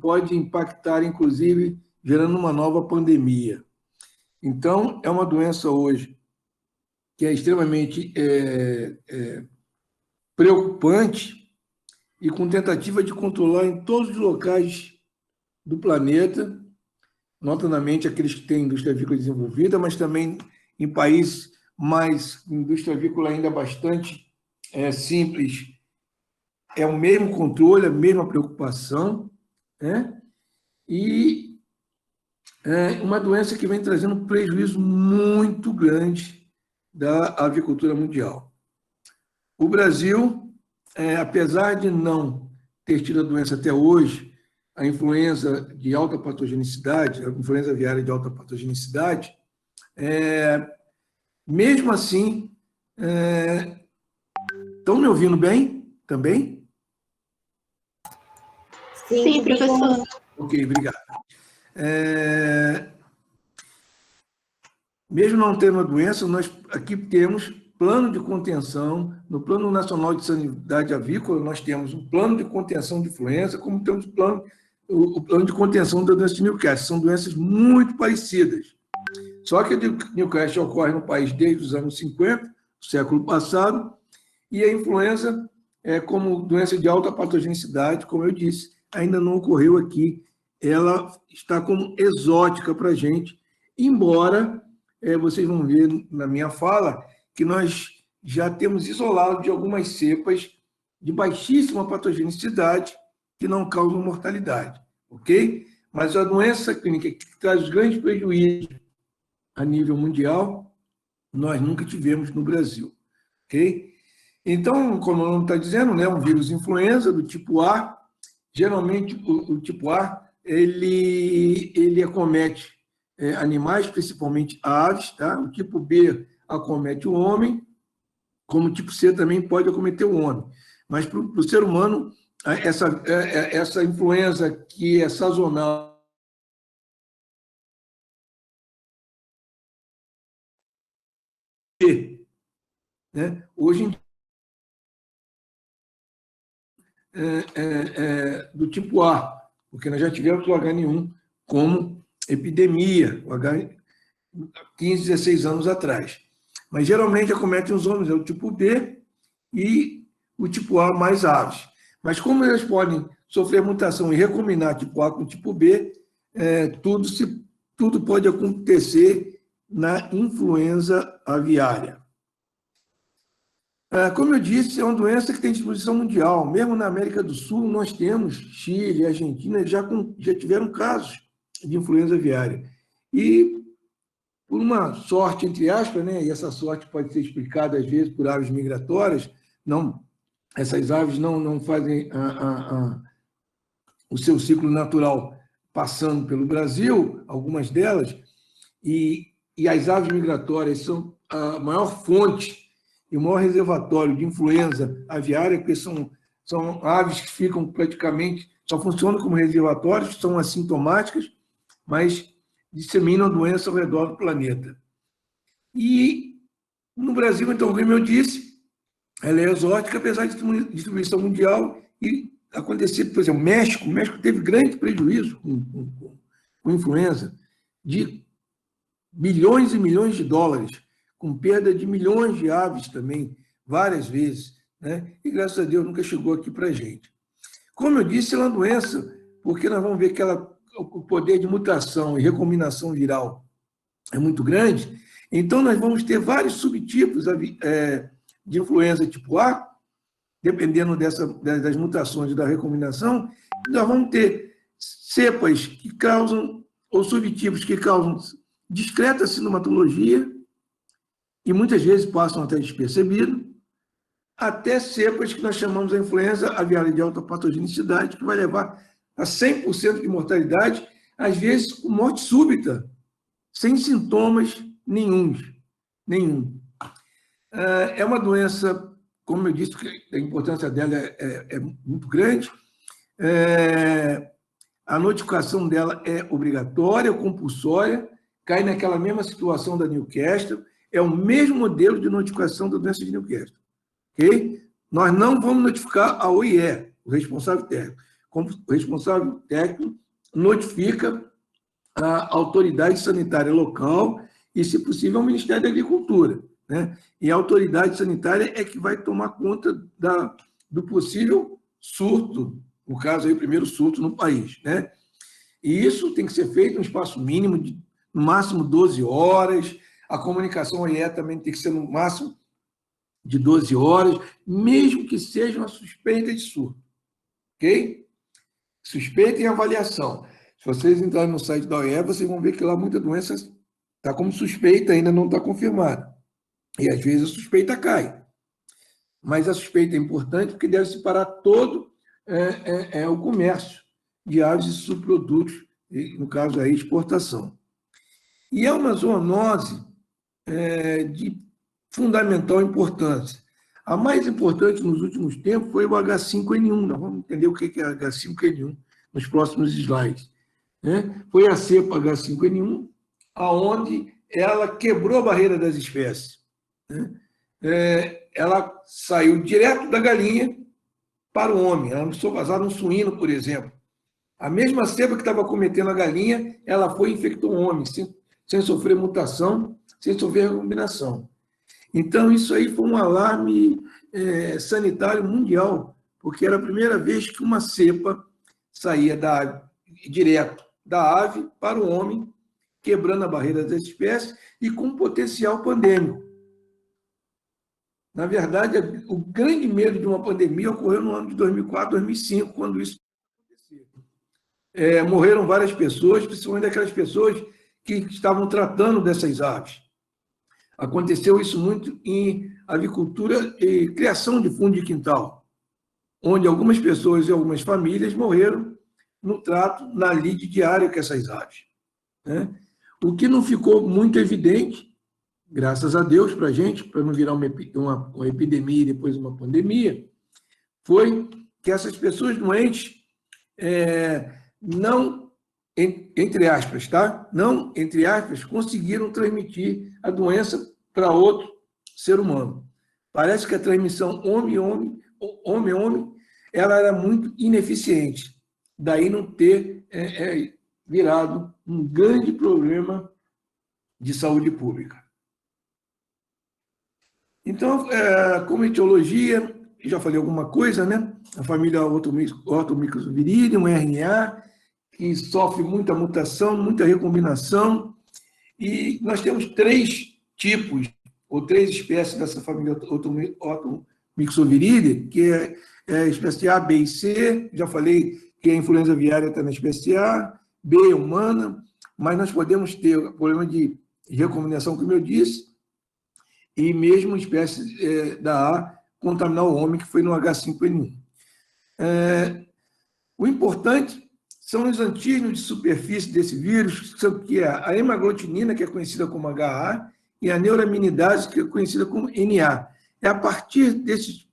pode impactar, inclusive, gerando uma nova pandemia. Então, é uma doença hoje que é extremamente preocupante e com tentativa de controlar em todos os locais do planeta, notadamente aqueles que têm indústria avícola desenvolvida, mas também em países mais indústria avícola ainda bastante simples. É o mesmo controle, a mesma preocupação, né? E é uma doença que vem trazendo um prejuízo muito grande da avicultura mundial. O Brasil, apesar de não ter tido a doença até hoje, a influenza de alta patogenicidade, a influenza aviária de alta patogenicidade, mesmo assim, estão me ouvindo bem também? Sim, professor. Ok, obrigado. Mesmo não tendo a doença, nós aqui temos plano de contenção. No Plano Nacional de Sanidade Avícola, nós temos um plano de contenção de influenza, como temos o plano de contenção da doença de Newcastle. São doenças muito parecidas. Só que a Newcastle ocorre no país desde os anos 50, do século passado, e a influenza, como doença de alta patogenicidade, como eu disse, ainda não ocorreu aqui. Ela está como exótica para a gente, embora vocês vão ver na minha fala que nós já temos isolado de algumas cepas de baixíssima patogenicidade que não causam mortalidade, ok? Mas a doença clínica que traz os grandes prejuízos a nível mundial, nós nunca tivemos no Brasil, ok? Então, como o nome está dizendo, né, um vírus influenza do tipo A, geralmente o tipo A, ele acomete animais, principalmente aves, tá? O tipo B acomete o homem, como o tipo C também pode acometer o homem. Mas para o ser humano, essa influenza que é sazonal, né? Hoje em dia, do tipo A, porque nós já tivemos o H1N1 como epidemia, o H 15, 16 anos atrás. Mas geralmente acomete os homens, é o tipo B e o tipo A mais aves. Mas como eles podem sofrer mutação e recombinar tipo A com tipo B, tudo pode acontecer na influenza aviária. Como eu disse, é uma doença que tem distribuição mundial. Mesmo na América do Sul, nós temos Chile e Argentina já tiveram casos de influenza aviária. E, por uma sorte, entre aspas, né, e essa sorte pode ser explicada, às vezes, por aves migratórias, essas aves não fazem o seu ciclo natural passando pelo Brasil, algumas delas, e as aves migratórias são a maior fonte e o maior reservatório de influenza aviária, porque são aves que ficam praticamente, só funcionam como reservatórios, são assintomáticas, mas disseminam a doença ao redor do planeta. E no Brasil, então, como eu disse, ela é exótica, apesar de distribuição mundial, e acontecer, por exemplo, o México teve grande prejuízo com influenza, de milhões e milhões de dólares, com perda de milhões de aves também, várias vezes, né? E graças a Deus nunca chegou aqui para a gente. Como eu disse, ela é uma doença, porque nós vamos ver que o poder de mutação e recombinação viral é muito grande, então nós vamos ter vários subtipos de influenza tipo A, dependendo das mutações e da recombinação, nós vamos ter cepas que causam, ou subtipos que causam discreta sintomatologia, e muitas vezes passam até despercebido, até cepas que nós chamamos de influenza aviária de alta patogenicidade, que vai levar a 100% de mortalidade, às vezes com morte súbita, sem sintomas nenhum. É uma doença, como eu disse, a importância dela é muito grande. A notificação dela é obrigatória, compulsória, cai naquela mesma situação da Newcastle, é o mesmo modelo de notificação da doença de Newcastle. Okay? Nós não vamos notificar a OIE, o responsável técnico. como responsável técnico, notifica a autoridade sanitária local e, se possível, ao Ministério da Agricultura, né? E a autoridade sanitária é que vai tomar conta do possível surto, no caso aí, o primeiro surto no país, né? E isso tem que ser feito em um espaço mínimo de, no máximo, 12 horas, a comunicação aí também tem que ser no máximo de 12 horas, mesmo que seja uma suspeita de surto, ok? Suspeita e avaliação. Se vocês entrarem no site da OIE, vocês vão ver que lá muita doença está como suspeita, ainda não está confirmada. E, às vezes, a suspeita cai. Mas a suspeita é importante porque deve se parar todo o comércio de aves e subprodutos, no caso, a exportação. E é uma zoonose de fundamental importância. A mais importante nos últimos tempos foi o H5N1. Nós vamos entender o que é H5N1 nos próximos slides, né? Foi a cepa H5N1, aonde ela quebrou a barreira das espécies, né? Ela saiu direto da galinha para o homem. Ela não foi vazada no suíno, por exemplo. A mesma cepa que estava cometendo a galinha, ela foi e infectou o homem, sem sofrer mutação, sem sofrer recombinação. Então, isso aí foi um alarme sanitário mundial, porque era a primeira vez que uma cepa saía direto da ave para o homem, quebrando a barreira das espécies e com potencial pandêmico. Na verdade, o grande medo de uma pandemia ocorreu no ano de 2004, 2005, quando isso aconteceu. Morreram várias pessoas, principalmente aquelas pessoas que estavam tratando dessas aves. Aconteceu isso muito em avicultura e criação de fundo de quintal, onde algumas pessoas e algumas famílias morreram no trato, na lide diária com essas aves, né? O que não ficou muito evidente, graças a Deus para a gente, para não virar uma epidemia e depois uma pandemia, foi que essas pessoas doentes não, entre aspas, tá? Não, entre aspas, conseguiram transmitir a doença para outro ser humano. Parece que a transmissão homem-homem, ela era muito ineficiente. Daí não ter virado um grande problema de saúde pública. Então, como etiologia, já falei alguma coisa, né? A família Orthomyxoviridium, RNA, que sofre muita mutação, muita recombinação, e nós temos 3 tipos, ou 3 espécies dessa família Orthomyxoviridae, que é a espécie A, B e C. Já falei que a influenza aviária está na espécie A, B é humana, mas nós podemos ter problema de recombinação, como eu disse, e mesmo espécie da A contaminar o homem, que foi no H5N1. O importante são os antígenos de superfície desse vírus, que é a hemaglutinina, que é conhecida como HA, e a neuraminidase, que é conhecida como NA. É a partir desses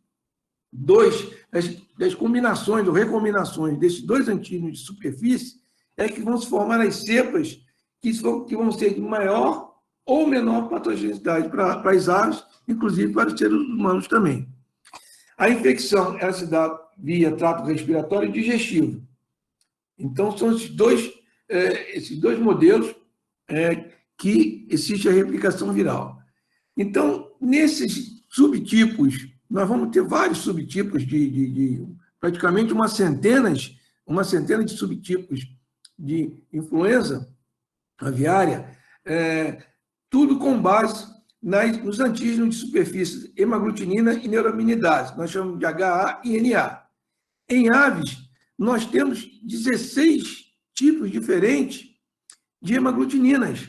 das combinações ou recombinações desses 2 antígenos de superfície, é que vão se formar as cepas que vão ser de maior ou menor patogenicidade para as aves, inclusive para os seres humanos também. A infecção ela se dá via trato respiratório e digestivo. Então, são esses dois modelos que existe a replicação viral. Então, nesses subtipos, nós vamos ter vários subtipos de praticamente uma centena de subtipos de influenza aviária, tudo com base nos antígenos de superfície hemaglutinina e neuraminidase. Nós chamamos de HA e NA. Em aves, nós temos 16 tipos diferentes de hemaglutininas,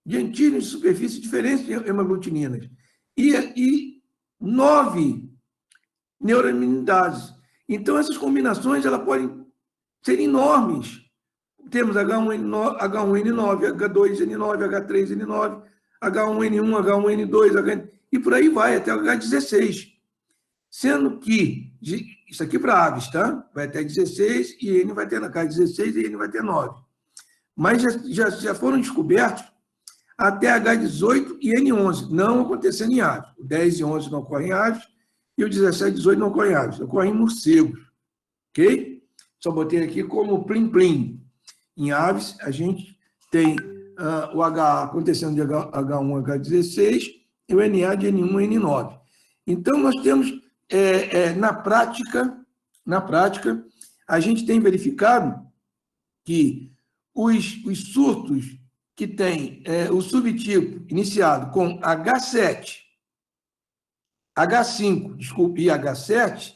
de antígenos de superfície diferentes de hemaglutininas, e 9 neuraminidase. Então, essas combinações elas podem ser enormes. Temos H1N9, H2N9, H3N9, H1N1, H1N2, e por aí vai, até o H16. Sendo que, isso aqui para aves, tá? Vai até 16 e N vai ter H16 e N vai ter 9. Mas já foram descobertos até H18 e N11, não acontecendo em aves. O 10 e 11 não ocorrem em aves, e o 17 e 18 não ocorrem em aves, ocorrem em morcegos. Ok? só botei aqui como plim-plim. Em aves, a gente tem o HA acontecendo de H1 a H16 e o NA de N1 a N9. Então, nós temos, na prática, a gente tem verificado que os surtos que tem o subtipo iniciado com H7, H5, desculpe, e H7,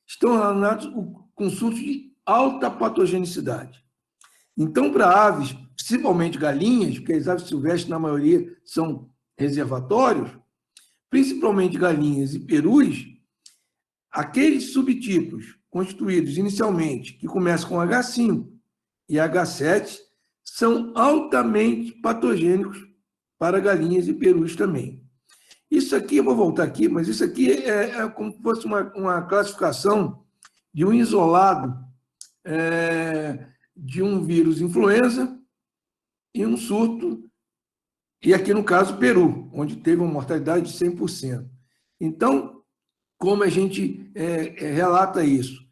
estão relacionados com surtos de alta patogenicidade. Então, para aves, principalmente galinhas, porque as aves silvestres, na maioria, são reservatórios, principalmente galinhas e perus, aqueles subtipos constituídos inicialmente, que começam com H5 e H7, são altamente patogênicos para galinhas e perus também. Isso aqui, eu vou voltar aqui, mas isso aqui é como se fosse uma classificação de um isolado de um vírus influenza e um surto, e aqui no caso Peru, onde teve uma mortalidade de 100%. Então, como a gente relata isso?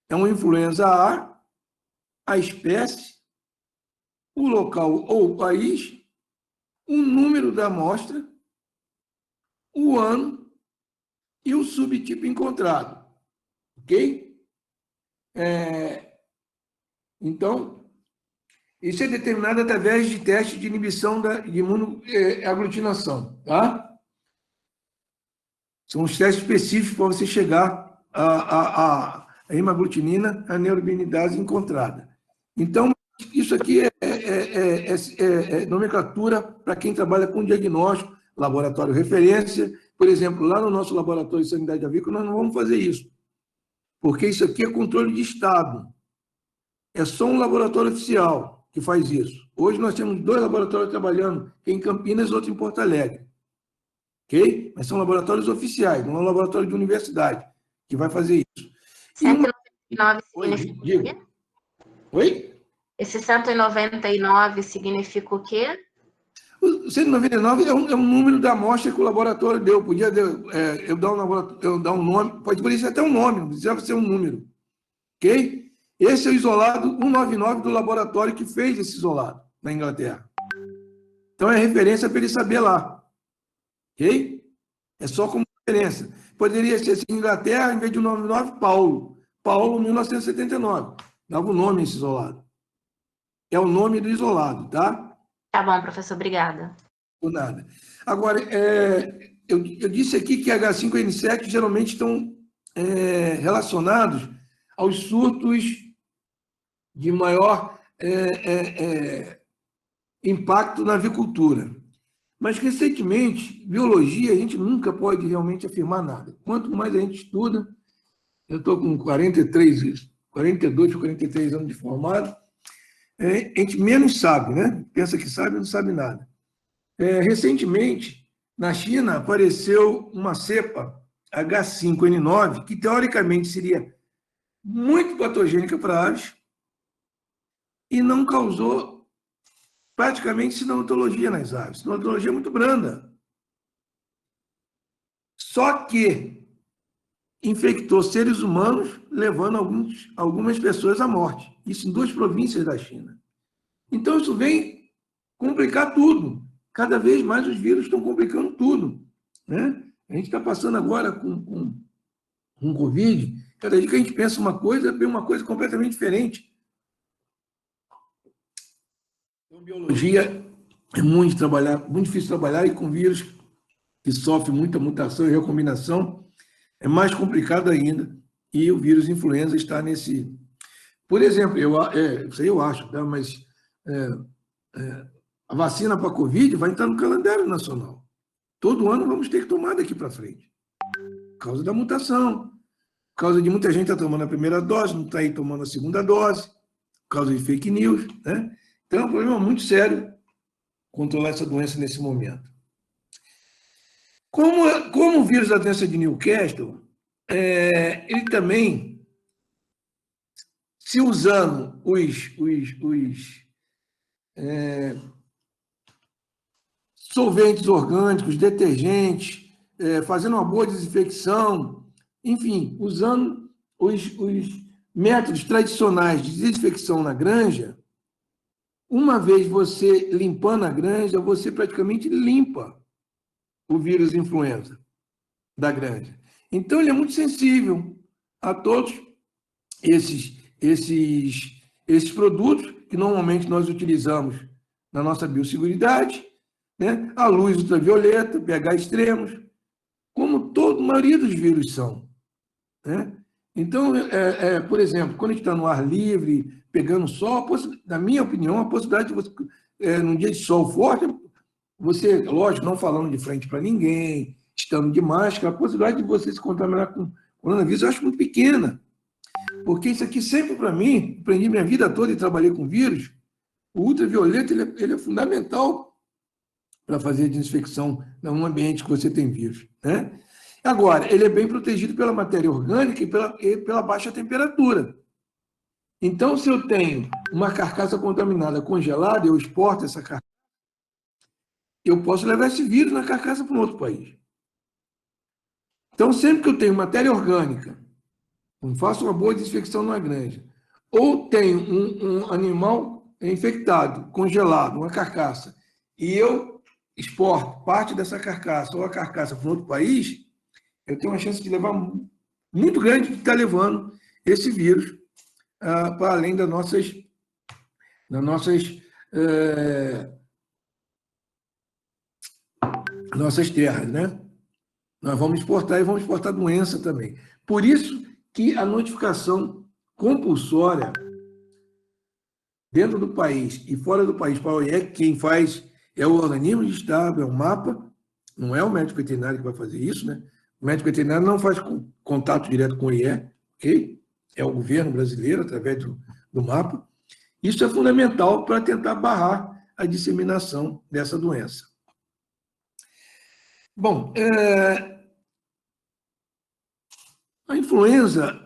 É uma influenza a espécie, o local ou o país, o número da amostra, o ano e o subtipo encontrado. Ok? Então, isso é determinado através de testes de inibição de imunoaglutinação. Tá? São os testes específicos para você chegar à hemaglutinina, a neuraminidase encontrada. Então, isso aqui é nomenclatura para quem trabalha com diagnóstico, laboratório referência. Por exemplo, lá no nosso laboratório de sanidade avícola, nós não vamos fazer isso, porque isso aqui é controle de Estado. É só um laboratório oficial que faz isso. Hoje nós temos 2 laboratórios trabalhando, em Campinas e outro em Porto Alegre. Ok? Mas são laboratórios oficiais, não é um laboratório de universidade que vai fazer isso. 199 significa o quê? Oi? Esse 199 significa o quê? O 199 é um número da amostra que o laboratório deu. Podia eu dar um nome, pode ser até um nome, não precisava ser um número. Ok? Esse é o isolado 199 do laboratório que fez esse isolado na Inglaterra. Então é referência para ele saber lá. Ok? É só como referência. Poderia ser assim, Inglaterra, em vez de 199, Paulo. Paulo, 1979. Dava o nome a esse isolado. É o nome do isolado, tá? Tá bom, professor, obrigada. Por nada. Agora, eu disse aqui que H5N7 geralmente estão relacionados aos surtos de maior impacto na avicultura. Mas, recentemente, biologia, a gente nunca pode realmente afirmar nada. Quanto mais a gente estuda, eu estou com 42 ou 43 anos de formado, a gente menos sabe, né? Pensa que sabe, não sabe nada. Recentemente, na China, apareceu uma cepa H5N9, que teoricamente seria muito patogênica para aves e não causou praticamente sintomatologia nas aves. Sintomatologia muito branda. Só que infectou seres humanos, levando algumas pessoas à morte. Isso em 2 províncias da China. Então, isso vem complicar tudo. Cada vez mais os vírus estão complicando tudo. Né? A gente está passando agora com Covid, cada dia que a gente pensa uma coisa, vem uma coisa completamente diferente. Então, biologia é muito difícil trabalhar, e com vírus que sofre muita mutação e recombinação, é mais complicado ainda, e o vírus influenza está nesse... Por exemplo, isso aí eu acho, tá? Mas a vacina para a Covid vai entrar no calendário nacional. Todo ano vamos ter que tomar daqui para frente. Por causa da mutação, por causa de muita gente estar tomando a primeira dose, não está aí tomando a segunda dose, por causa de fake news. Né? Então, é um problema muito sério controlar essa doença nesse momento. Como o vírus da doença de Newcastle, ele também, se usando os solventes orgânicos, detergentes, fazendo uma boa desinfecção, enfim, usando métodos tradicionais de desinfecção na granja, uma vez você limpando a granja, você praticamente limpa o vírus influenza da granja. Então, ele é muito sensível a todos esses produtos que normalmente nós utilizamos na nossa biosseguridade, né? A luz ultravioleta, pH extremos, como a maioria dos vírus são, né? Então, por exemplo, quando a gente está no ar livre, pegando sol, na minha opinião, a possibilidade de você, num dia de sol forte, você, lógico, não falando de frente para ninguém, estando de máscara, a possibilidade de você se contaminar com coronavírus eu acho muito pequena. Porque isso aqui sempre, para mim, aprendi minha vida toda e trabalhei com vírus, o ultravioleta ele é fundamental para fazer desinfecção num ambiente que você tem vírus, né? Agora, ele é bem protegido pela matéria orgânica e pela baixa temperatura. Então, se eu tenho uma carcaça contaminada congelada, eu exporto essa carcaça, eu posso levar esse vírus na carcaça para um outro país. Então, sempre que eu tenho matéria orgânica, faço uma boa desinfecção na granja, ou tenho um animal infectado, congelado, uma carcaça, e eu exporto parte dessa carcaça ou a carcaça para um outro país, eu tenho uma chance de levar muito grande de estar levando esse vírus para além das nossas terras, né? Nós vamos exportar e vamos exportar doença também. Por isso que a notificação compulsória dentro do país e fora do país para a OIE, quem faz é o organismo de Estado, é o MAPA, não é o médico veterinário que vai fazer isso, né? O médico veterinário não faz contato direto com o OIE, ok? É o governo brasileiro, através do MAPA. Isso é fundamental para tentar barrar a disseminação dessa doença. Bom, a influenza,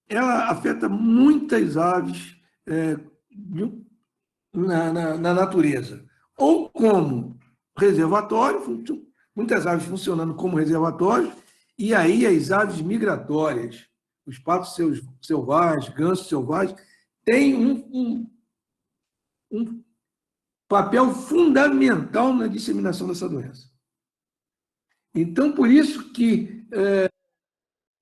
ela afeta muitas aves na natureza, ou como reservatório, muitas aves funcionando como reservatório, e aí as aves migratórias, os patos selvagens, gansos selvagens, têm um papel fundamental na disseminação dessa doença. Então, por isso que...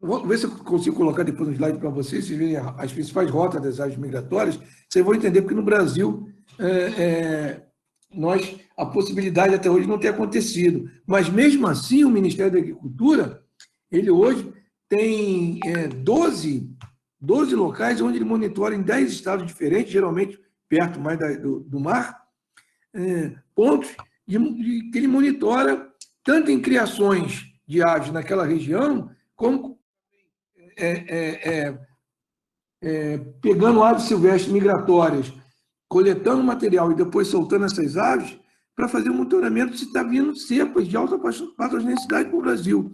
vou ver se eu consigo colocar depois no slide para vocês verem as principais rotas das aves migratórias. Vocês vão entender porque no Brasil a possibilidade até hoje não tem acontecido. Mas, mesmo assim, o Ministério da Agricultura, ele hoje tem 12 locais onde ele monitora em 10 estados diferentes, geralmente perto mais do mar, pontos que ele monitora tanto em criações de aves naquela região, como pegando aves silvestres migratórias, coletando material e depois soltando essas aves, para fazer um monitoramento se está vindo cepas de alta patogenicidade para o Brasil.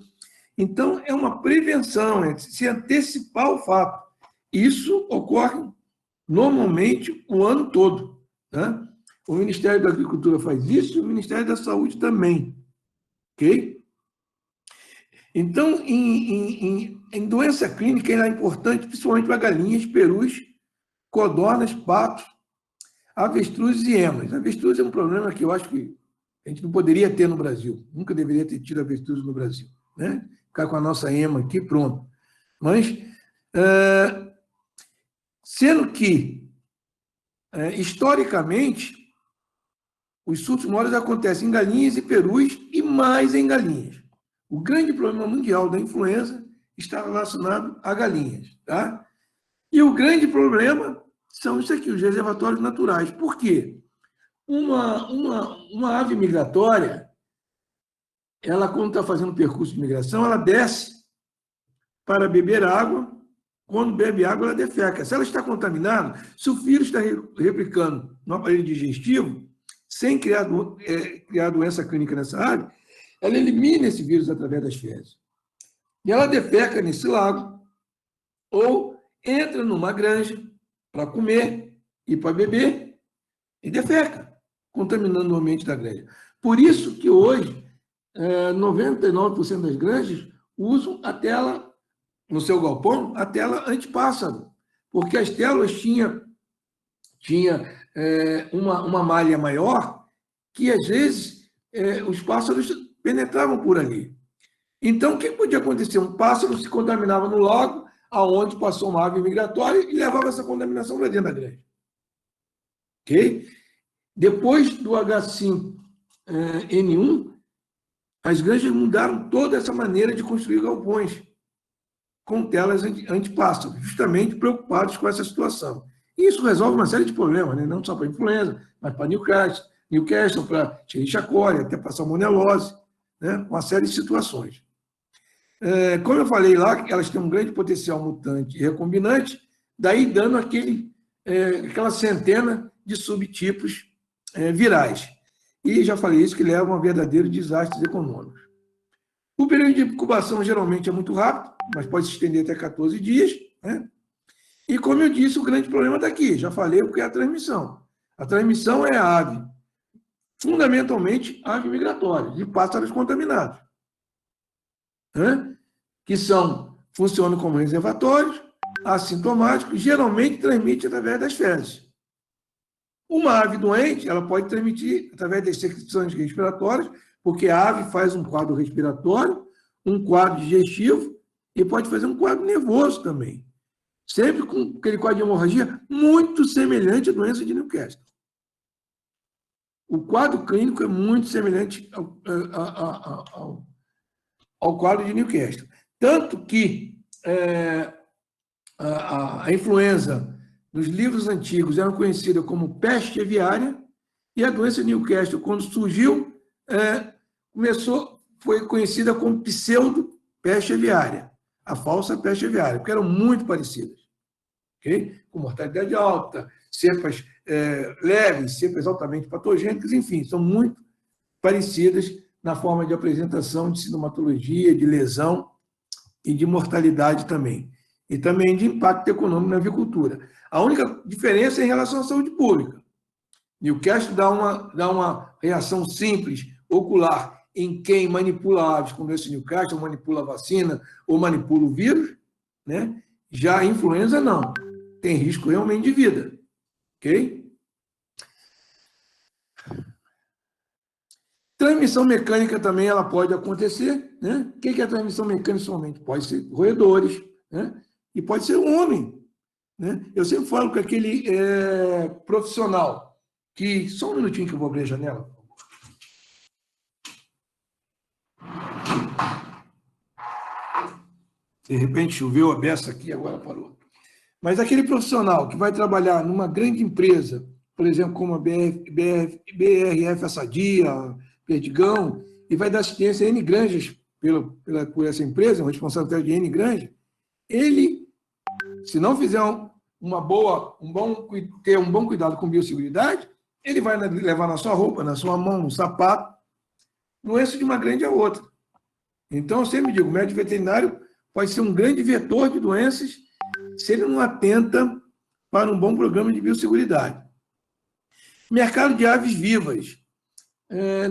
Então, é uma prevenção, é se antecipar o fato. Isso ocorre normalmente o ano todo, né? O Ministério da Agricultura faz isso e o Ministério da Saúde também. Ok? Então, em doença clínica, ela é importante, principalmente para galinhas, perus, codornas, patos, avestruzes e emas. Avestruz é um problema que eu acho que a gente não poderia ter no Brasil. Nunca deveria ter tido avestruz no Brasil, né? Ficar com a nossa ema aqui, pronto. Mas, sendo que, historicamente, os surtos maiores acontecem em galinhas e perus e mais em galinhas. O grande problema mundial da influenza está relacionado a galinhas, tá? E o grande problema são isso aqui, os reservatórios naturais. Por quê? Uma ave migratória, ela, quando está fazendo o percurso de migração, ela desce para beber água. Quando bebe água, ela defeca. Se ela está contaminada, se o vírus está replicando no aparelho digestivo, sem criar doença clínica nessa ave, ela elimina esse vírus através das fezes. E ela defeca nesse lago, ou entra numa granja para comer e para beber, e defeca, contaminando o ambiente da granja. Por isso que hoje, 99% das granjas usam a tela, no seu galpão, a tela antipássaro, porque as células tinham uma malha maior que, às vezes, os pássaros penetravam por ali. Então, o que podia acontecer? Um pássaro se contaminava no lago, aonde passou uma ave migratória e levava essa contaminação para dentro da granja. Ok? Depois do H5N1, as granjas mudaram toda essa maneira de construir galpões com telas antipássaro, justamente preocupados com essa situação. E isso resolve uma série de problemas, né? Não só para a influenza, mas para Newcastle, para Escherichia coli, até para salmonelose, né? Uma série de situações. Como eu falei lá, elas têm um grande potencial mutante e recombinante, daí dando aquela centena de subtipos virais. E já falei isso, que levam a verdadeiros desastres econômicos. O período de incubação geralmente é muito rápido, mas pode se estender até 14 dias, né? E, como eu disse, o grande problema está aqui, já falei o que é a transmissão. A transmissão é a ave, fundamentalmente ave migratória, de pássaros contaminados, né? Que funcionam como reservatórios, assintomáticos, geralmente transmite através das fezes. Uma ave doente, ela pode transmitir através das secreções respiratórias, porque a ave faz um quadro respiratório, um quadro digestivo e pode fazer um quadro nervoso também. Sempre com aquele quadro de hemorragia muito semelhante à doença de Newcastle. O quadro clínico é muito semelhante ao quadro de Newcastle. Tanto que a influenza nos livros antigos era conhecida como peste aviária, e a doença de Newcastle, quando surgiu, foi conhecida como pseudo-peste aviária, a falsa peste aviária, porque eram muito parecidas. Okay? Com mortalidade alta, cepas leves, cepas altamente patogênicas, enfim, são muito parecidas na forma de apresentação de sintomatologia, de lesão e de mortalidade também. E também de impacto econômico na avicultura. A única diferença é em relação à saúde pública. Newcastle dá uma reação simples, ocular, em quem manipula aves, como esse Newcastle, manipula a vacina ou manipula o vírus, né? Já a influenza não. Tem risco realmente de vida. Ok? Transmissão mecânica também ela pode acontecer, né? O que é a transmissão mecânica somente? Pode ser roedores, né? E pode ser um homem, né? Eu sempre falo com aquele profissional que... Só um minutinho que eu vou abrir a janela. De repente choveu a beça aqui, agora parou. Mas aquele profissional que vai trabalhar numa grande empresa, por exemplo, como a BRF Assadia, Perdigão, e vai dar assistência a N granjas por essa empresa, um responsável de N granjas, ele, se não fizer ter um bom cuidado com biosseguridade, ele vai levar na sua roupa, na sua mão, no sapato, doença de uma grande a outra. Então, eu sempre digo, o médico veterinário pode ser um grande vetor de doenças se ele não atenta para um bom programa de biosseguridade. Mercado de aves vivas.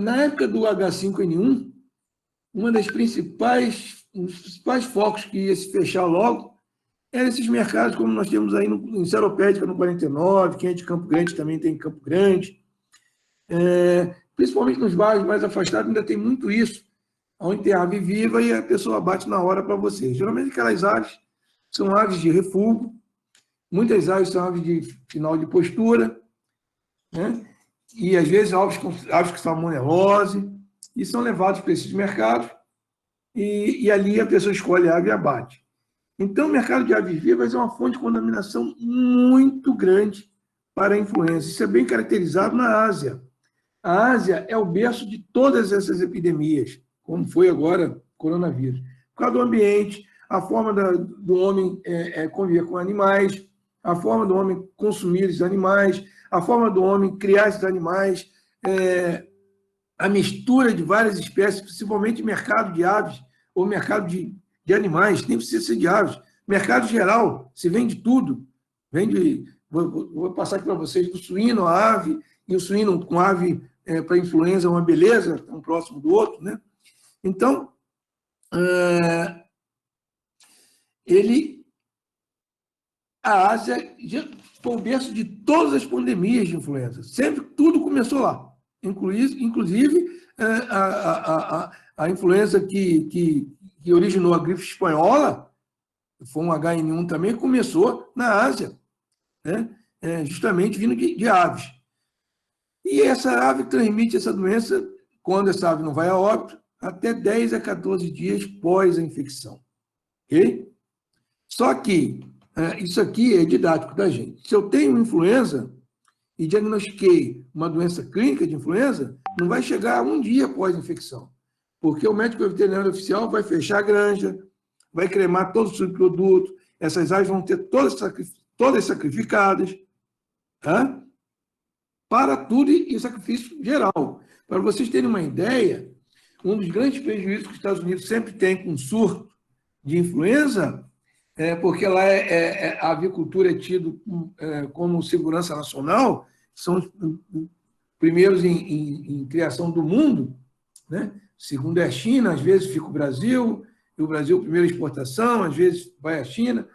Na época do H5N1, um dos principais focos que ia se fechar logo eram esses mercados, como nós temos aí em Seropédica, no 49, quem é de Campo Grande também tem em Campo Grande. Principalmente nos bairros mais afastados, ainda tem muito isso, onde tem ave viva e a pessoa bate na hora para você. Geralmente aquelas aves são aves de refúgio, muitas aves são aves de final de postura, né? E às vezes aves com salmonelose, e são levados para esses mercados, e ali a pessoa escolhe a ave e abate. Então, o mercado de aves vivas é uma fonte de contaminação muito grande para a influenza. Isso é bem caracterizado na Ásia. A Ásia é o berço de todas essas epidemias, como foi agora o coronavírus. Por causa do ambiente, a forma do homem conviver com animais, a forma do homem consumir esses animais, a forma do homem criar esses animais, a mistura de várias espécies, principalmente mercado de aves ou mercado de animais, nem precisa ser de aves. Mercado geral, se vende tudo. Vou passar aqui para vocês, do suíno à ave, e o suíno com ave para influenza é uma beleza, um próximo do outro, né? Então, a Ásia foi o berço de todas as pandemias de influenza. Sempre, tudo começou lá. Inclusive a influenza que originou a gripe espanhola, foi um HN1 também, começou na Ásia, né? Justamente vindo de aves. E essa ave transmite essa doença, quando essa ave não vai a óbito, até 10 a 14 dias pós a infecção. Ok? Só que isso aqui é didático da gente. Se eu tenho influenza e diagnostiquei uma doença clínica de influenza, não vai chegar um dia após a infecção, porque o médico veterinário oficial vai fechar a granja, vai cremar todos os subprodutos, essas aves vão ter todas sacrificadas, tá? Para tudo e sacrifício geral. Para vocês terem uma ideia, um dos grandes prejuízos que os Estados Unidos sempre tem com surto de influenza, porque lá a avicultura é tido como segurança nacional, são os primeiros em criação do mundo, né? Segundo é a China, às vezes fica o Brasil, e o Brasil, primeira exportação, às vezes vai à China,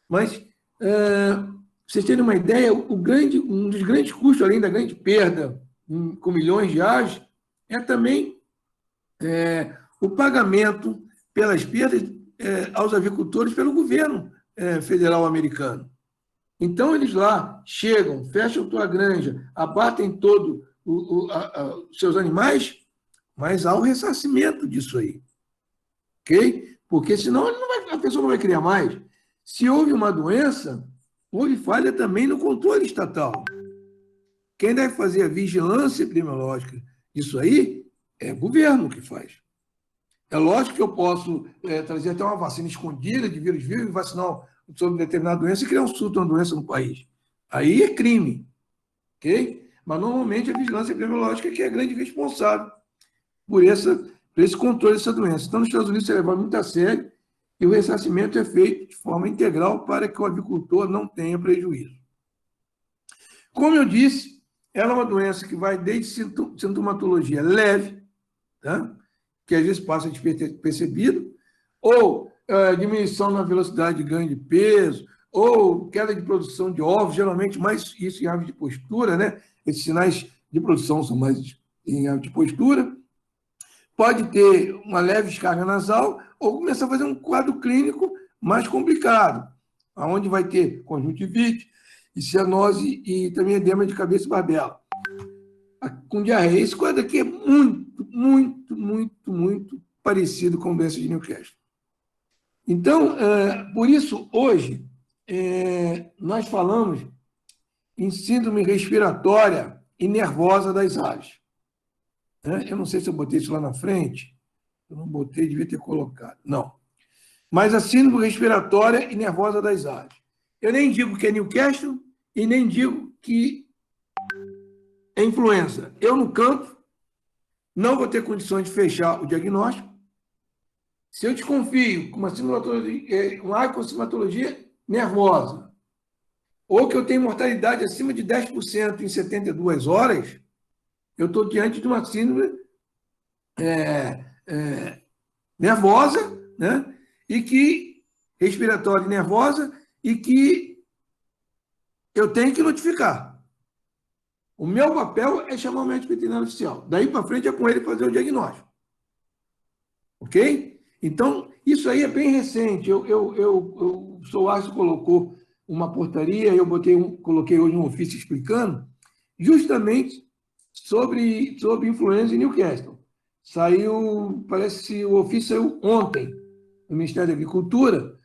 mas, para vocês terem uma ideia, um dos grandes custos, além da grande perda com milhões de aves, é também o pagamento pelas perdas aos avicultores pelo governo federal americano. Então, eles lá chegam, fecham tua granja, abatem todos os seus animais, mas há o ressarcimento disso aí. Ok? Porque senão a pessoa não vai criar mais. Se houve uma doença, houve falha também no controle estatal. Quem deve fazer a vigilância epidemiológica disso aí é o governo que faz. É lógico que eu posso trazer até uma vacina escondida de vírus vivo e vacinar sobre determinada doença e criar um surto de uma doença no país. Aí é crime. Ok? Mas, normalmente, a vigilância epidemiológica é que é a grande responsável por esse controle dessa doença. Então, nos Estados Unidos, isso é levado muito a sério e o ressarcimento é feito de forma integral para que o avicultor não tenha prejuízo. Como eu disse, ela é uma doença que vai desde sintomatologia leve, tá? Que às vezes passa despercebido, ou diminuição na velocidade de ganho de peso, ou queda de produção de ovos, geralmente mais isso em aves de postura, né? Esses sinais de produção são mais em aves de postura. Pode ter uma leve descarga nasal ou começar a fazer um quadro clínico mais complicado, onde vai ter conjuntivite, cianose e também edema de cabeça e barbela. Com diarreia. Esse quadro aqui é muito parecido com a doença de Newcastle. Então, por isso, hoje, nós falamos em síndrome respiratória e nervosa das aves. Eu não sei se eu botei isso lá na frente. Eu não botei, devia ter colocado. Não. Mas a síndrome respiratória e nervosa das aves. Eu nem digo que é Newcastle e nem digo que é influenza. Eu, no campo, não vou ter condições de fechar o diagnóstico. Se eu desconfio com uma aconsimatologia nervosa, ou que eu tenho mortalidade acima de 10% em 72 horas, eu estou diante de uma síndrome nervosa, né? Respiratória e nervosa, e que eu tenho que notificar. O meu papel é chamar o médico veterinário oficial. Daí para frente é com ele fazer o diagnóstico. Ok? Então, isso aí é bem recente. O Soares colocou uma portaria, eu coloquei hoje um ofício explicando, justamente sobre influenza em Newcastle. Parece que o ofício saiu ontem, do Ministério da Agricultura,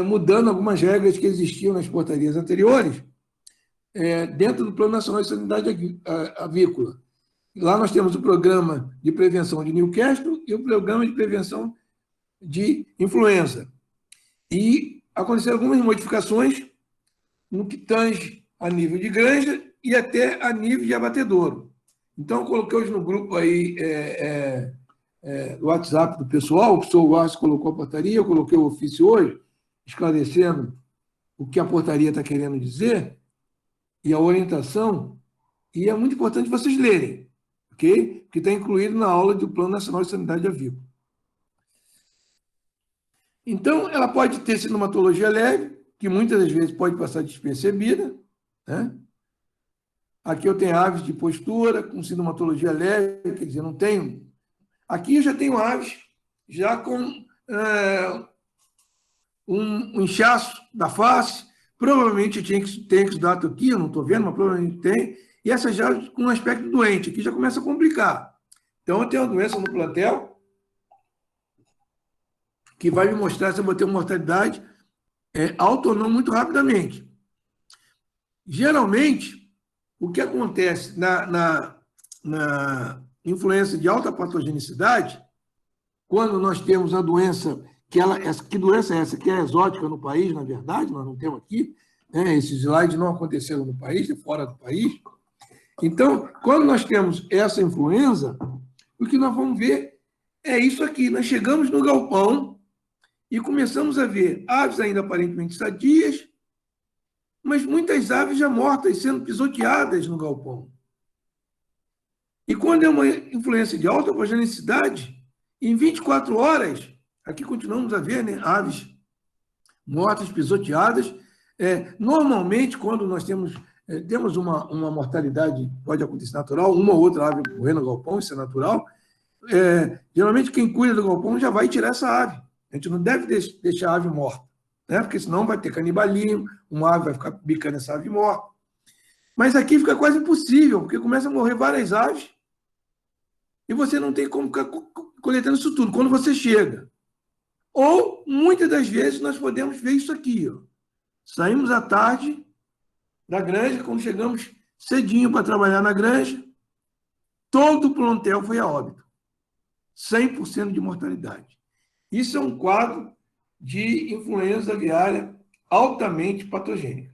mudando algumas regras que existiam nas portarias anteriores, dentro do Plano Nacional de Sanidade Avícola. Lá nós temos o programa de prevenção de Newcastle e o programa de prevenção de influenza. E aconteceram algumas modificações no que tange a nível de granja e até a nível de abatedouro. Então, eu coloquei hoje no grupo aí do WhatsApp do pessoal, o professor Guardas colocou a portaria, eu coloquei o ofício hoje, esclarecendo o que a portaria está querendo dizer e a orientação, e é muito importante vocês lerem, ok? Porque está incluído na aula do Plano Nacional de Sanidade Avícola. Então, ela pode ter sintomatologia leve, que muitas das vezes pode passar despercebida, né? Aqui eu tenho aves de postura, com sintomatologia leve, quer dizer, não tenho. Aqui eu já tenho aves já com um inchaço da face, provavelmente tem exudato aqui, eu não estou vendo, mas provavelmente tem, e essa já com um aspecto doente, aqui já começa a complicar. Então, eu tenho uma doença no plantel que vai me mostrar se eu vou ter uma mortalidade alta ou não muito rapidamente. Geralmente, o que acontece na influenza de alta patogenicidade, quando nós temos a doença, que doença é essa? Que é exótica no país, na verdade, nós não temos aqui, né? Esses slides não aconteceram no país, é fora do país. Então, quando nós temos essa influenza, o que nós vamos ver é isso aqui. Nós chegamos no galpão e começamos a ver aves ainda aparentemente sadias, mas muitas aves já mortas, sendo pisoteadas no galpão. E quando é uma influenza de alta patogenicidade, em 24 horas, aqui continuamos a ver, né, aves mortas, pisoteadas. Normalmente, quando nós temos uma mortalidade, pode acontecer natural, uma ou outra ave morrer no galpão, isso é natural. Geralmente, quem cuida do galpão já vai tirar essa ave. A gente não deve deixar a ave morta, né? Porque senão vai ter canibalismo, uma ave vai ficar bicando essa ave morta. Mas aqui fica quase impossível, porque começa a morrer várias aves e você não tem como ficar coletando isso tudo quando você chega. Ou, muitas das vezes, nós podemos ver isso aqui. Ó. Saímos à tarde da granja, quando chegamos cedinho para trabalhar na granja, todo o plantel foi a óbito. 100% de mortalidade. Isso é um quadro de influenza aviária altamente patogênica.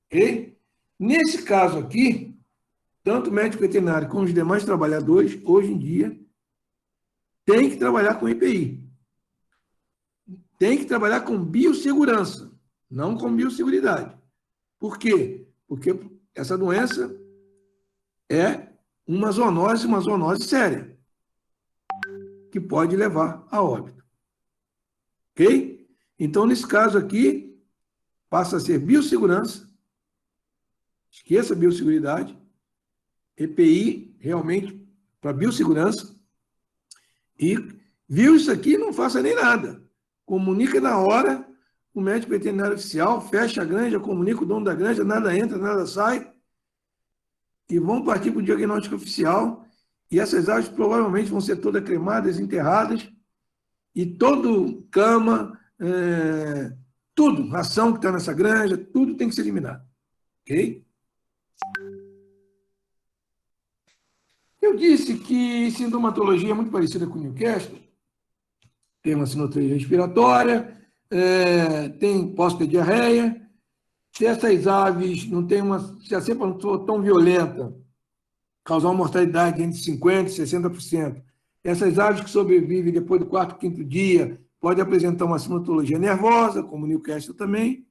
Okay? Nesse caso aqui, tanto o médico veterinário como os demais trabalhadores, hoje em dia, têm que trabalhar com EPI. Tem que trabalhar com biossegurança, não com biosseguridade. Por quê? Porque essa doença é uma zoonose séria, que pode levar a óbito. Ok? Então, nesse caso aqui, passa a ser biossegurança, esqueça a biosseguridade, EPI realmente para biossegurança, e viu isso aqui, não faça nem nada. Comunica na hora, o médico veterinário oficial fecha a granja, comunica o dono da granja, nada entra, nada sai, e vão partir para o diagnóstico oficial, e essas aves provavelmente vão ser todas cremadas, enterradas, e todo cama, tudo, ração que está nessa granja, tudo tem que ser eliminado. Ok? Eu disse que sintomatologia é muito parecida com o Newcastle, tem uma sinotria respiratória, posso ter diarreia. Se essas aves não têm se a cepa não for tão violenta, causar uma mortalidade entre 50% e 60%, essas aves que sobrevivem depois do quarto, quinto dia, podem apresentar uma sintomatologia nervosa, como o Newcastle também,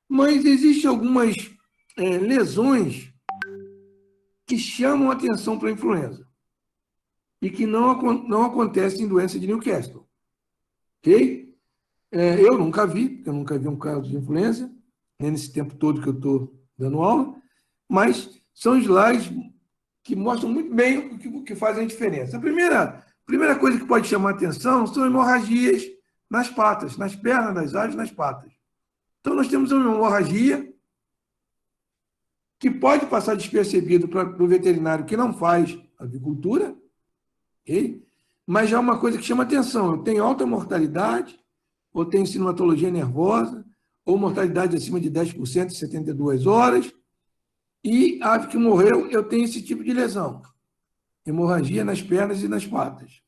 mas existem algumas lesões que chamam a atenção para a influenza e que não acontecem em doença de Newcastle. Ok? Eu nunca vi um caso de influenza, nem nesse tempo todo que eu estou dando aula, mas são slides que mostram muito bem o que faz a diferença. A primeira coisa que pode chamar a atenção são hemorragias nas patas, nas pernas das aves, nas patas. Então, nós temos uma hemorragia que pode passar despercebido para o veterinário que não faz avicultura, okay? Mas já é uma coisa que chama atenção. Eu tenho alta mortalidade, ou tenho sintomatologia nervosa, ou mortalidade acima de 10% em 72 horas, e a ave que morreu, eu tenho esse tipo de lesão. Hemorragia nas pernas e nas patas.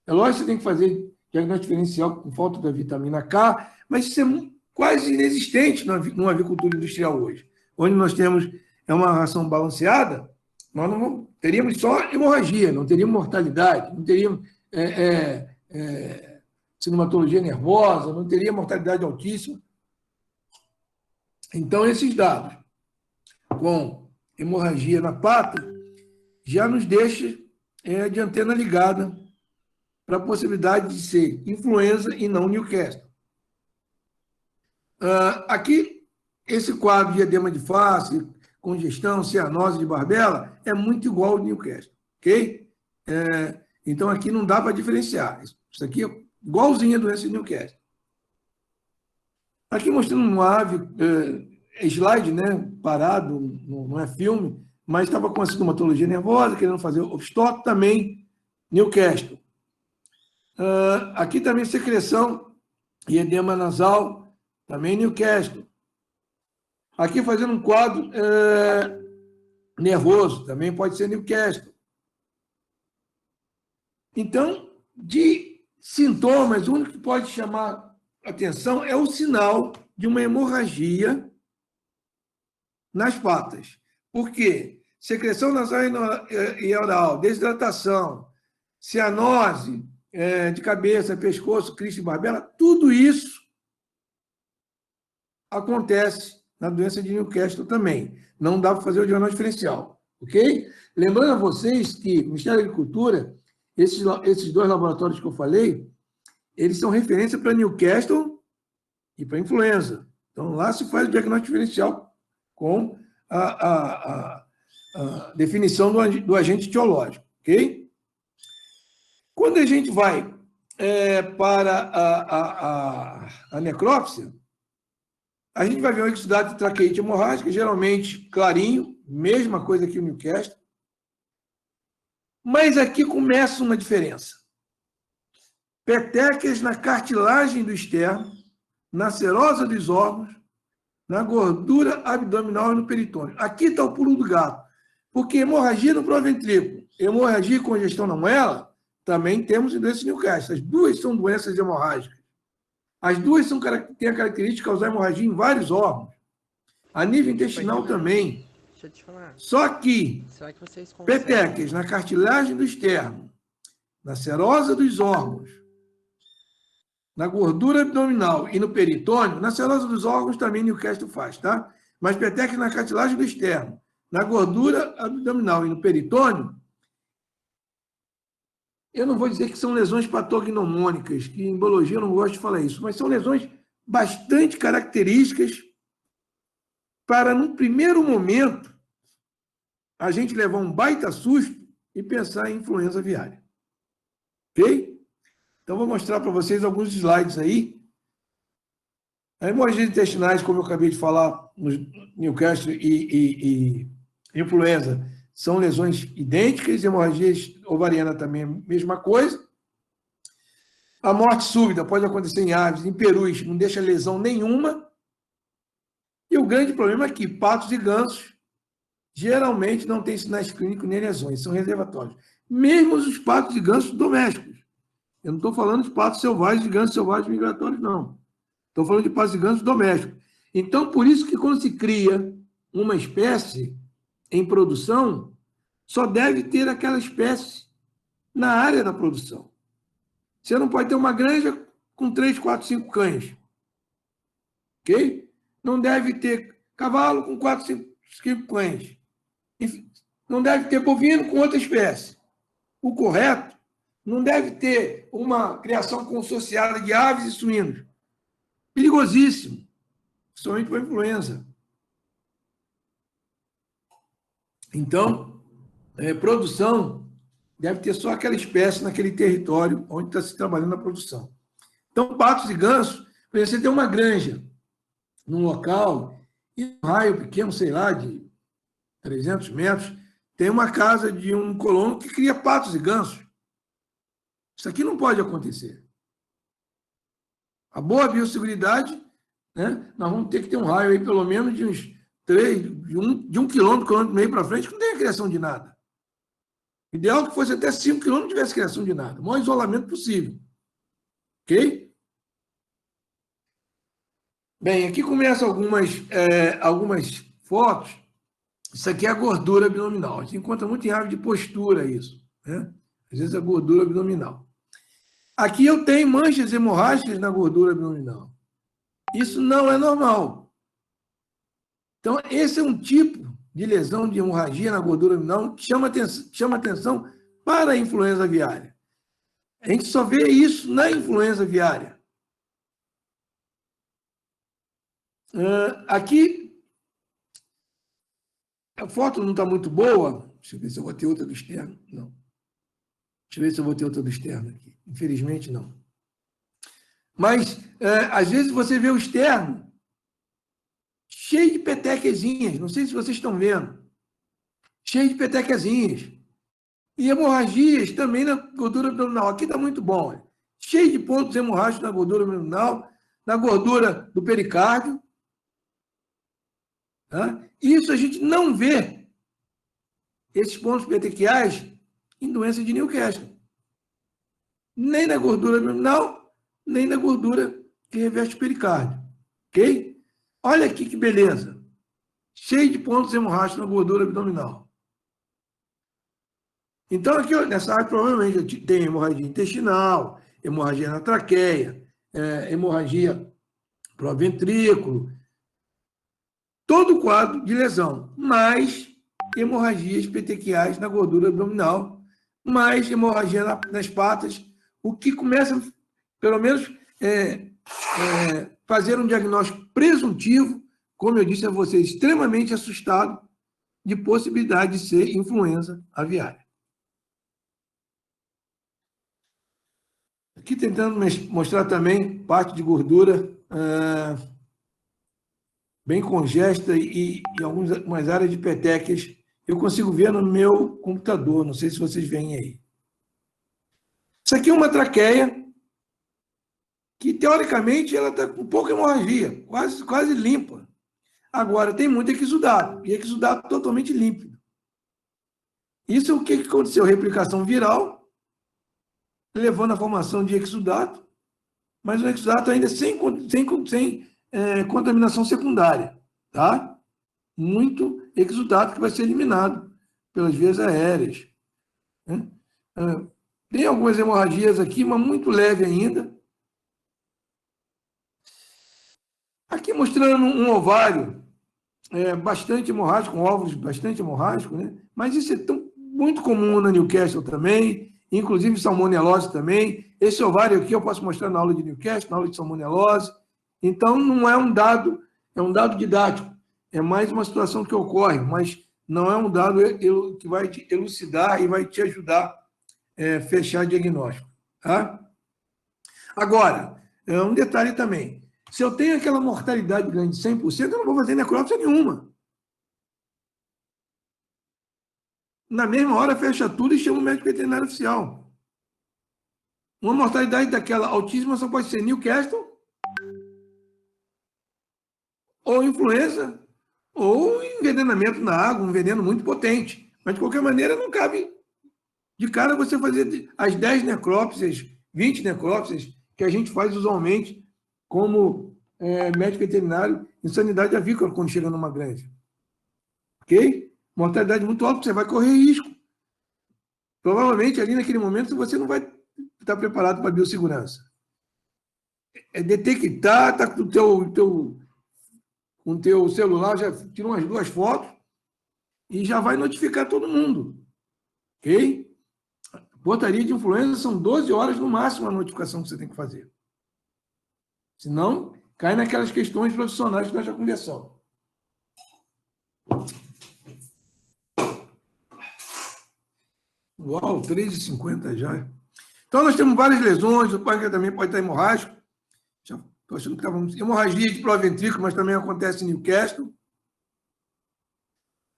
É lógico que você tem que fazer diagnóstico diferencial com falta da vitamina K, mas isso é quase inexistente numa avicultura industrial hoje. Onde nós temos uma ração balanceada, nós não teríamos só hemorragia, não teríamos mortalidade, não teríamos sintomatologia nervosa, não teria mortalidade altíssima. Então, esses dados com hemorragia na pata já nos deixa de antena ligada para a possibilidade de ser influenza e não Newcastle. Aqui, esse quadro de edema de face, congestão, cianose de Barbella, é muito igual ao Newcastle, ok? Então, aqui não dá para diferenciar. Isso aqui é igualzinho a doença de Newcastle. Aqui mostrando um ave, slide, né, parado, não é filme, mas estava com a sintomatologia nervosa, querendo fazer obstótico, também Newcastle. Aqui também secreção e edema nasal, também Newcastle. Aqui fazendo um quadro nervoso, também pode ser Newcastle. Então, de sintomas, o único que pode chamar atenção é o sinal de uma hemorragia nas patas. Por quê? Secreção nasal e oral, desidratação, cianose de cabeça, pescoço, crista e barbela, tudo isso acontece na doença de Newcastle também. Não dá para fazer o diagnóstico diferencial, ok? Lembrando a vocês que o Ministério da Agricultura, esses 2 laboratórios que eu falei, eles são referência para Newcastle e para influenza. Então, lá se faz o diagnóstico diferencial com a definição do agente etiológico, ok? Quando a gente vai para a necrópsia, a gente vai ver uma exudado de traqueite hemorrágica, geralmente clarinho, mesma coisa que o Newcastle. Mas aqui começa uma diferença. Petecas na cartilagem do externo, na serosa dos órgãos, na gordura abdominal e no peritônio. Aqui está o pulo do gato. Porque hemorragia no proventrículo, hemorragia e congestão na moela, também temos em doença de Newcastle. As duas são doenças hemorrágicas. As duas têm a característica de causar hemorragia em vários órgãos. A nível intestinal também. Deixa eu te falar. Só que Será que vocês conseguem... petecas na cartilagem do externo, na serosa dos órgãos, na gordura abdominal e no peritônio, na serosa dos órgãos também Newcastle faz, tá? Mas petecas na cartilagem do externo, na gordura abdominal e no peritônio, eu não vou dizer que são lesões patognomônicas, que em biologia eu não gosto de falar isso, mas são lesões bastante características para, num primeiro momento, a gente levar um baita susto e pensar em influenza aviária. Ok? Então, vou mostrar para vocês alguns slides aí. As hemorragias intestinais, como eu acabei de falar, no Newcastle e influenza, são lesões idênticas, hemorragias ovariana também, mesma coisa. A morte súbita pode acontecer em aves, em perus, não deixa lesão nenhuma. E o grande problema é que patos e gansos geralmente não têm sinais clínicos nem lesões, são reservatórios. Mesmo os patos e gansos domésticos. Eu não estou falando de patos selvagens, de gansos selvagens migratórios, não. Estou falando de patos e gansos domésticos. Então, por isso que quando se cria uma espécie em produção, só deve ter aquela espécie na área da produção. Você não pode ter uma granja com 3, 4, 5 cães. Ok? Não deve ter cavalo com 4, 5 cães. Não deve ter bovino com outra espécie. O correto não deve ter uma criação consociada de aves e suínos. Perigosíssimo, principalmente para a influenza. Então, produção deve ter só aquela espécie naquele território onde está se trabalhando a produção. Então, patos e gansos, você tem uma granja num local, e um raio pequeno, sei lá, de 300 metros, tem uma casa de um colono que cria patos e gansos. Isso aqui não pode acontecer. A boa biosseguridade, né, nós vamos ter que ter um raio aí, pelo menos, de uns 3, de 1 quilômetro e meio para frente, que não tem criação de nada. Ideal que fosse até 5 quilômetros não tivesse criação de nada. O maior isolamento possível. Ok? Bem, aqui começam algumas fotos. Isso aqui é a gordura abdominal. A gente encontra muito em ave de postura isso, né? Às vezes é gordura abdominal. Aqui eu tenho manchas hemorrágicas na gordura abdominal. Isso não é normal. Então, esse é um tipo de lesão de hemorragia na gordura abdominal que chama atenção para a influenza aviária. A gente só vê isso na influenza aviária. Aqui, a foto não está muito boa. Deixa eu ver se eu vou ter outra do externo. Não. Deixa eu ver se eu vou ter outra do externo aqui. Infelizmente, não. Mas, às vezes, você vê o externo cheio de petequezinhas. Não sei se vocês estão vendo. Cheio de petequezinhas. E hemorragias também na gordura abdominal. Aqui está muito bom. Olha. Cheio de pontos hemorrágicos na gordura abdominal, na gordura do pericárdio. Tá? Isso a gente não vê, esses pontos petequiais, em doença de Newcastle. Nem na gordura abdominal, nem na gordura que reveste o pericárdio. Ok? Olha aqui que beleza. Cheio de pontos hemorrágicos na gordura abdominal. Então, aqui nessa área, provavelmente, tem hemorragia intestinal, hemorragia na traqueia, hemorragia pro ventrículo, todo o quadro de lesão, mais hemorragias petequiais na gordura abdominal, mais hemorragia nas patas, o que começa, pelo menos, fazer um diagnóstico presuntivo, como eu disse a vocês, extremamente assustado, de possibilidade de ser influenza aviária. Aqui tentando mostrar também parte de gordura bem congesta e algumas áreas de petequias. Eu consigo ver no meu computador, não sei se vocês veem aí. Isso aqui é uma traqueia que, teoricamente, ela está com pouca hemorragia, quase limpa. Agora, tem muito exudado, e exudado totalmente límpido. Isso é o que aconteceu? Replicação viral, levando à formação de exudato, mas o exudato ainda sem contaminação secundária, tá? Muito exudato que vai ser eliminado pelas vias aéreas. Né? Tem algumas hemorragias aqui, mas muito leve ainda. Aqui mostrando um ovário bastante hemorrágico, com óvulos bastante hemorrágicos, né? Mas isso é muito comum na Newcastle também, inclusive salmonelose também. Esse ovário aqui eu posso mostrar na aula de Newcastle, na aula de salmonelose. Então, não é um dado, é um dado didático. É mais uma situação que ocorre, mas não é um dado que vai te elucidar e vai te ajudar a fechar diagnóstico. Tá? Agora, um detalhe também. Se eu tenho aquela mortalidade grande de 100%, eu não vou fazer necrópsia nenhuma. Na mesma hora, fecha tudo e chama o médico veterinário oficial. Uma mortalidade daquela altíssima só pode ser Newcastle, ou influenza, ou envenenamento na água, um veneno muito potente. Mas, de qualquer maneira, não cabe de cara você fazer as 10 necrópsias, 20 necrópsias que a gente faz usualmente como médico veterinário em sanidade avícola quando chega numa granja. Ok? Mortalidade muito alta, você vai correr risco. Provavelmente, ali naquele momento, você não vai estar preparado para a biossegurança. É detectar, está com o teu celular, já tirou umas 2 fotos e já vai notificar todo mundo. Ok? Portaria de influenza são 12 horas no máximo a notificação que você tem que fazer. Senão, cai naquelas questões profissionais que nós já conversamos. Uau, 3h50 já. Então, nós temos várias lesões, o pâncreas também pode estar hemorrágico. Já estou achando que estava hemorragia de proventrículo, mas também acontece em Newcastle.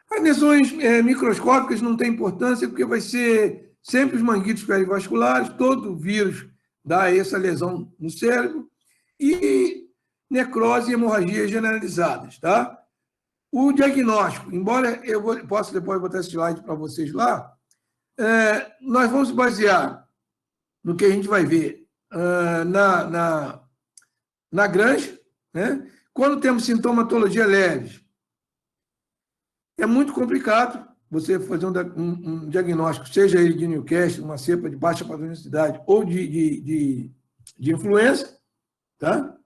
As lesões microscópicas não têm importância, porque vai ser sempre os manguitos perivasculares, todo vírus dá essa lesão no cérebro, e necrose e hemorragias generalizadas, tá? O diagnóstico, embora possa depois botar esse slide para vocês lá, nós vamos basear no que a gente vai ver na granja, né? Quando temos sintomatologia leve, é muito complicado você fazer um diagnóstico, seja ele de Newcastle, uma cepa de baixa patogenicidade ou de influenza, tá?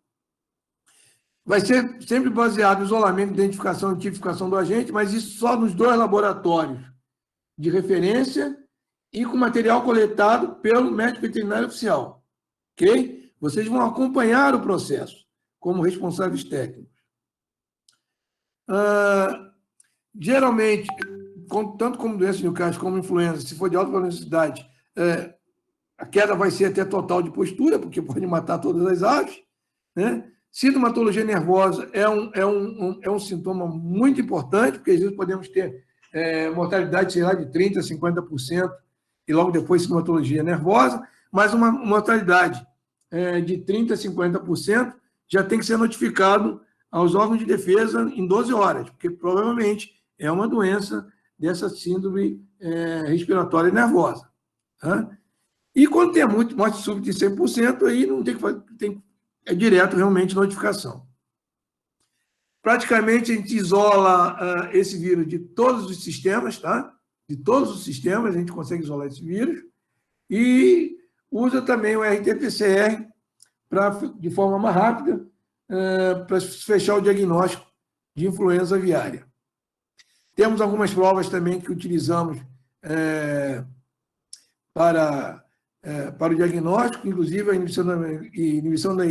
Vai ser sempre baseado no isolamento, identificação e tipificação do agente, mas isso só nos 2 laboratórios de referência e com material coletado pelo médico veterinário oficial. Ok? Vocês vão acompanhar o processo como responsáveis técnicos. Geralmente, tanto como doença de Newcastle como influenza, se for de alta velocidade, a queda vai ser até total de postura, porque pode matar todas as aves, né? Sintomatologia nervosa é um sintoma muito importante, porque às vezes podemos ter mortalidade, sei lá, de 30% a 50%, e logo depois sintomatologia nervosa, mas uma mortalidade de 30% a 50% já tem que ser notificado aos órgãos de defesa em 12 horas, porque provavelmente é uma doença dessa síndrome respiratória nervosa. Tá? E quando tem muito morte súbita de 100%, aí não tem que fazer, é direto realmente notificação. Praticamente a gente isola esse vírus de todos os sistemas, tá? De todos os sistemas a gente consegue isolar esse vírus e usa também o RT-PCR de forma mais rápida para fechar o diagnóstico de influenza aviária. Temos algumas provas também que utilizamos para o diagnóstico, inclusive a inibição da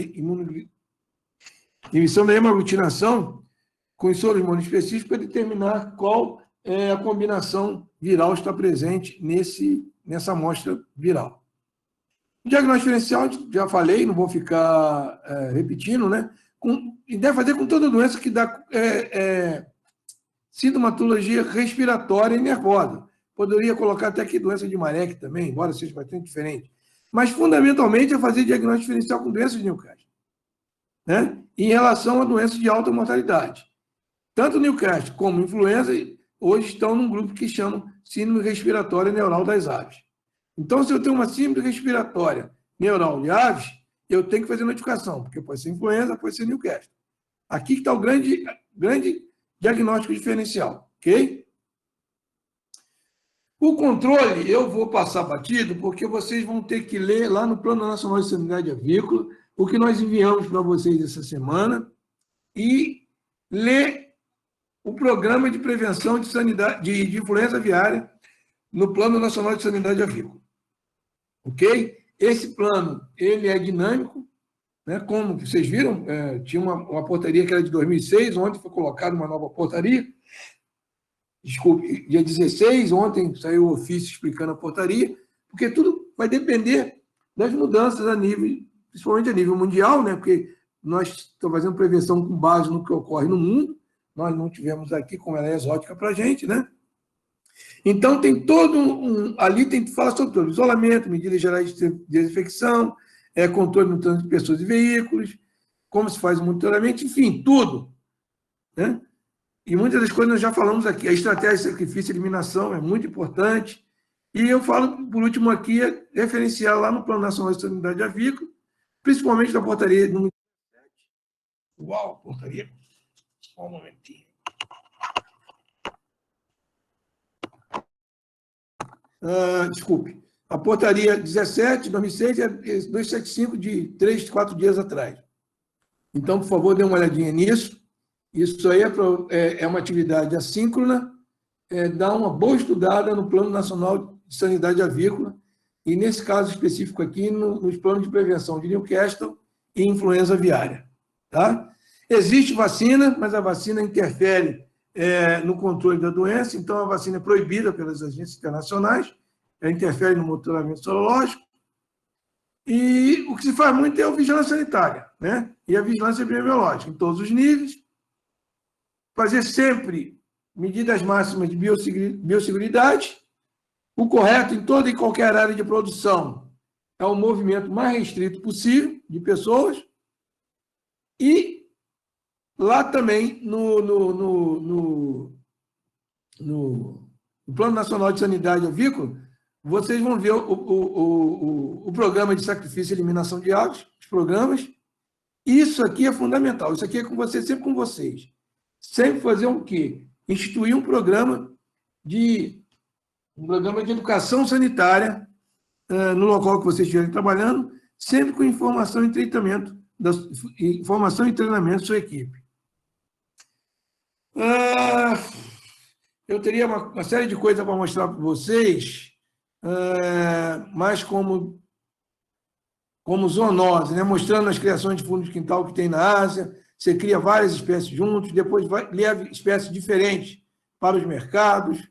hemaglutinação com soros monoespecíficos para determinar qual a combinação viral está presente nessa amostra viral. O diagnóstico diferencial, já falei, não vou ficar repetindo, né? E deve fazer com toda doença que dá sintomatologia respiratória e nervosa. Poderia colocar até aqui doença de Marek também, embora seja bastante diferente. Mas, fundamentalmente, é fazer diagnóstico diferencial com doenças de Newcastle, né? Em relação a doenças de alta mortalidade. Tanto Newcastle como influenza hoje estão num grupo que chamam síndrome respiratória neural das aves. Então, se eu tenho uma síndrome respiratória neural de aves, eu tenho que fazer notificação, porque pode ser influenza, pode ser Newcastle. Aqui está o grande diagnóstico diferencial, ok? O controle, eu vou passar batido, porque vocês vão ter que ler lá no Plano Nacional de Sanidade Avícola, o que nós enviamos para vocês essa semana, e ler o Programa de Prevenção de Influenza Aviária no Plano Nacional de Sanidade Avícola. Ok? Esse plano, ele é dinâmico, né? Como vocês viram, tinha uma portaria que era de 2006, ontem foi colocada uma nova portaria, desculpe, dia 16, ontem saiu o ofício explicando a portaria, porque tudo vai depender das mudanças principalmente a nível mundial, né? Porque nós estamos fazendo prevenção com base no que ocorre no mundo, nós não tivemos aqui, como ela é exótica para a gente, né? Então, tem todo ali fala sobre tudo, isolamento, medidas gerais de desinfecção, controle no trânsito de pessoas e veículos, como se faz o monitoramento, enfim, tudo, né? E muitas das coisas nós já falamos aqui. A estratégia de sacrifício e eliminação é muito importante. E eu falo, por último aqui, referenciar lá no Plano Nacional de Sanidade Avícola, principalmente da portaria número 17. Uau, portaria. Só um momentinho. Desculpe. A portaria 17, 2006, é 275 de 3, 4 dias atrás. Então, por favor, dê uma olhadinha nisso. Isso aí é uma atividade assíncrona, dá uma boa estudada no Plano Nacional de Sanidade Avícola, e nesse caso específico aqui, nos planos de prevenção de Newcastle e influenza aviária. Tá? Existe vacina, mas a vacina interfere no controle da doença, então a vacina é proibida pelas agências internacionais, ela interfere no monitoramento sorológico, e o que se faz muito é a vigilância sanitária, né? E a vigilância epidemiológica, em todos os níveis, fazer sempre medidas máximas de biosseguridade. O correto em toda e qualquer área de produção é o movimento mais restrito possível de pessoas. E lá também, no Plano Nacional de Sanidade Avícola, vocês vão ver o programa de sacrifício e eliminação de aves, os programas. Isso aqui é fundamental. Isso aqui é com vocês, sempre com vocês. Sempre fazer o quê? Instituir um programa de educação sanitária no local que vocês estiverem trabalhando, sempre com informação e treinamento da sua equipe. Eu teria uma série de coisas para mostrar para vocês, mas como zoonose, né? Mostrando as criações de fundo de quintal que tem na Ásia, você cria várias espécies juntos, depois leva espécies diferentes para os mercados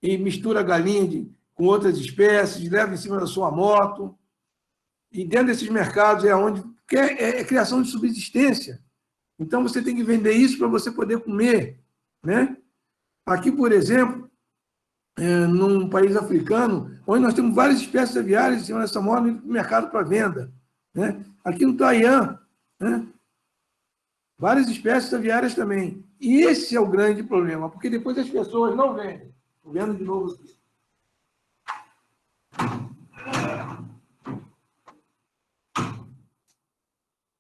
e mistura a galinha com outras espécies, leva em cima da sua moto. E dentro desses mercados é onde é criação de subsistência. Então, você tem que vender isso para você poder comer, né? Aqui, por exemplo, num país africano, onde nós temos várias espécies aviárias em cima dessa moto no mercado para venda, né? Aqui no Taiwan, né? Várias espécies aviárias também. E esse é o grande problema, porque depois as pessoas não vendem. Estou vendo de novo aqui.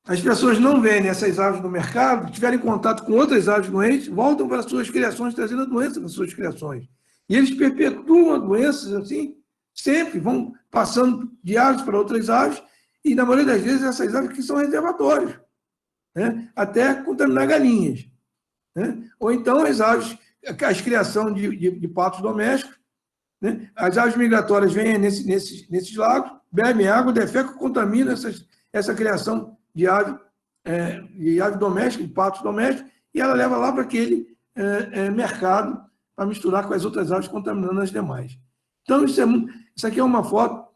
As pessoas não vendem essas aves no mercado, tiverem contato com outras aves doentes, voltam para as suas criações, trazendo a doença para as suas criações. E eles perpetuam doenças assim, sempre vão passando de aves para outras aves, e na maioria das vezes essas aves que são reservatórios, né? Até contaminar galinhas, né? Ou então as aves, as criação de patos domésticos, né? As aves migratórias vêm nesses lagos, bebem água, defecam, contaminam essa criação de ave doméstica, de patos domésticos, e ela leva lá para aquele mercado para misturar com as outras aves, contaminando as demais. Então, isso aqui é uma foto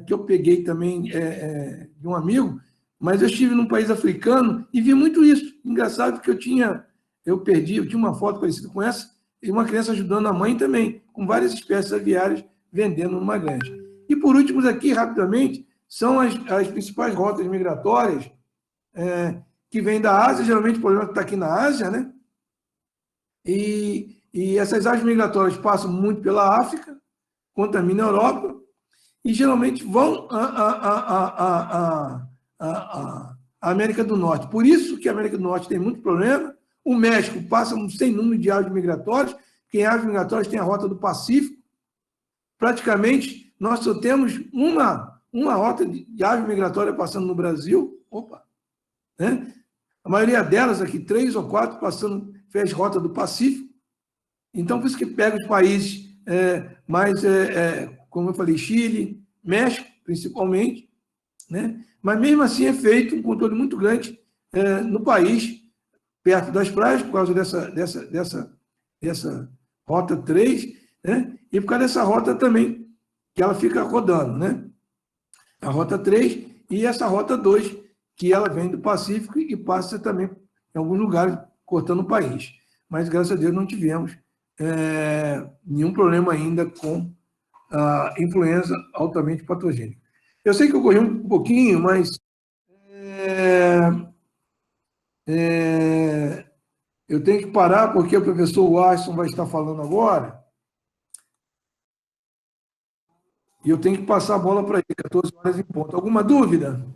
que eu peguei também de um amigo, mas eu estive num país africano e vi muito isso. Engraçado que eu tinha uma foto parecida com essa, e uma criança ajudando a mãe também, com várias espécies aviárias vendendo numa granja. E, por último, aqui, rapidamente, são as principais rotas migratórias que vêm da Ásia, geralmente o problema está aqui na Ásia, né? E essas aves migratórias passam muito pela África, contaminam a Europa, e geralmente vão à América do Norte. Por isso que a América do Norte tem muito problema. O México passa um sem número de aves migratórias, porque em aves migratórias tem a rota do Pacífico. Praticamente, nós só temos uma rota de ave migratória passando no Brasil. Né? A maioria delas aqui, 3 ou 4, fez rota do Pacífico. Então, por isso que pega os países como eu falei, Chile, México, principalmente, né? Mas mesmo assim é feito um controle muito grande no país, perto das praias, por causa dessa rota 3, né? E por causa dessa rota também, que ela fica rodando, né? A rota 3 e essa rota 2, que ela vem do Pacífico e passa também em alguns lugares, cortando o país. Mas, graças a Deus, não tivemos nenhum problema ainda com a influenza altamente patogênica. Eu sei que eu corri um pouquinho, mas eu tenho que parar porque o professor Watson vai estar falando agora e eu tenho que passar a bola para ele, 14 horas em ponto. Alguma dúvida?